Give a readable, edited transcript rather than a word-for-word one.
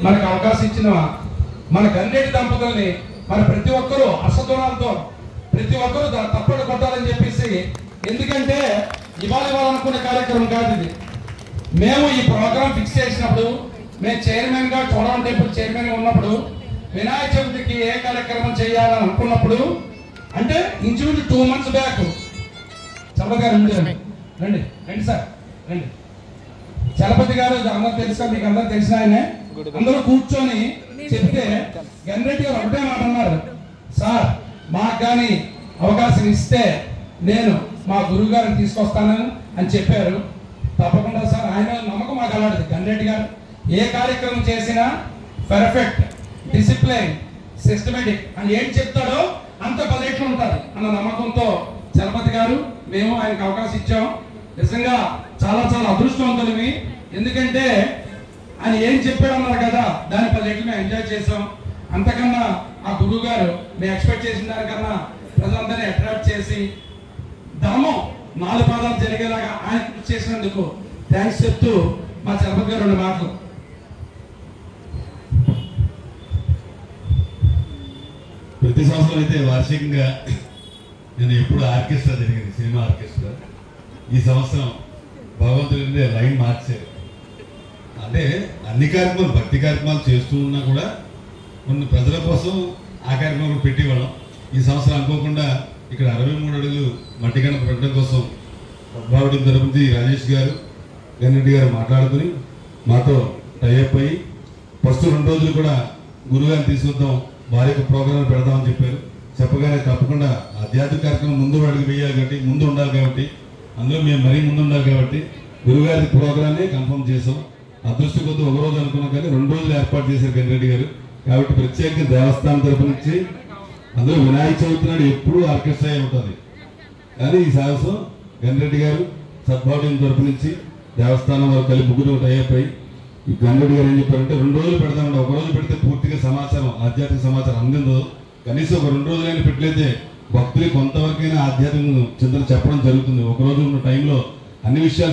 మనకు అవకాశం ఇచ్చిన మన గన్నేటి దంపతుల్ని మరి ప్రతి ఒక్కరూ అసదునాలతో ప్రతి ఒక్కరూ తప్పడు కొట్టాలని చెప్పేసి, ఎందుకంటే ఇవాళ అనుకునే కార్యక్రమం కాదు ఇది. మేము ఈ ప్రోగ్రాం ఫిక్స్ చేసినప్పుడు, మేము చైర్మన్ గా చూడడం టెంపుల్ చైర్మన్ గా ఉన్నప్పుడు వినాయక చవితికి ఏ కార్యక్రమం చేయాలని అనుకున్నప్పుడు, అంటే ఇంచుమించు 2 months బ్యాక్ చలపతి గారు రండి రండి సార్ రండి. చలపతి గారు అందరూ తెలుసా, మీకు అందరూ తెలిసిన ఆయనే. అందరూ కూర్చొని చెప్తే గన్రెడ్డి గారు ఒకటే మాట అన్నారు, సార్ మాకు కానీ అవకాశం ఇస్తే నేను మా గురువు గారిని తీసుకొస్తాను అని చెప్పారు. తప్పకుండా సార్, ఆయన నమ్మకం మాకు అలాంటిది. గన్రెడ్డి గారు ఏ కార్యక్రమం చేసినా పర్ఫెక్ట్, డిసిప్లైన్, సిస్టమేటిక్ అని ఏం చెప్తాడో అంత పదేట్లు ఉంటుంది అన్న నమ్మకంతో చలపతి గారు మేము ఆయనకు అవకాశం ఇచ్చాం. నిజంగా చాలా చాలా అదృష్టవంతులవి. ఎందుకంటే ఆయన ఏం చెప్పాడన్నారు కదా, దాని 10 రెట్లు మేము ఎంజాయ్ చేసాం. అంతకన్నా ఆ గురువు గారు మేము ఎక్స్పెక్ట్ చేసిన దానికన్నా ప్రజలందరినీ అట్రాక్ట్ చేసి ధర్మం 4 పాదాలు జరిగేలాగా ఆయన కృషి చేసినందుకు థ్యాంక్స్ చెప్తూ మా చలపతి గారు 2 మాటలు. ప్రతి సంవత్సరం అయితే వార్షికంగా నేను ఎప్పుడు ఆర్కెస్ట్రా జరిగింది, సినిమా ఆర్కెస్ట్రా. ఈ సంవత్సరం భగవంతుడి లైన్ మార్చారు. అంటే అన్ని కార్యక్రమాలు, భక్తి కార్యక్రమాలు చేస్తూ ఉన్నా కూడా కొన్ని ప్రజల కోసం ఆ కార్యక్రమాలు పెట్టేవాళ్ళం. ఈ సంవత్సరం అనుకోకుండా ఇక్కడ 63 అడుగులు మట్టి గణప పెట్టడం కోసం పద్మావతి తరపున రాజేష్ గారు, గన్రెడ్డి గారు మాట్లాడుకుని మాతో టైఅప్ అయ్యి ఫస్ట్ 2 రోజులు కూడా గురుగారిని తీసుకొద్దాం, వారి యొక్క ప్రోగ్రాం పెడదామని చెప్పారు. చెప్పగానే తప్పకుండా ఆధ్యాత్మిక కార్యక్రమం ముందు అడుగు వేయాలి కాబట్టి, ముందు ఉండాలి కాబట్టి, అందులో మేము మరీ ముందు ఉండాలి కాబట్టి గురుగారి ప్రోగ్రాన్ని కన్ఫర్మ్ చేసాం. అదృష్ట కొద్ది 1 రోజు అనుకున్నాం కానీ 2 రోజులు ఏర్పాటు చేశారు గన్రెడ్డి గారు. కాబట్టి ప్రత్యేకంగా దేవస్థానం తరపు నుంచి అందులో వినాయక చవితి నాడు ఎప్పుడూ ఆర్కెస్ట్రా ఉంటుంది. కానీ ఈ సంవత్సరం గన్రెడ్డి గారు సద్భావన తరపు నుంచి దేవస్థానం వారు కలిపి ముగ్గురు టైఅప్ అయ్యి ఈ గన్రెడ్డి గారు ఏం చెప్పారంటే 2 రోజులు పెడతామండి. 1 రోజు పెడితే పూర్తిగా సమాచారం, ఆధ్యాత్మిక సమాచారం అందిందో, కనీసం ఒక 2 రోజులైనా పెట్టలేదే భక్తులు కొంతవరకైనా ఆధ్యాత్మిక చింతన చెప్పడం జరుగుతుంది. 1 రోజు ఉన్న టైంలో అన్ని విషయాలు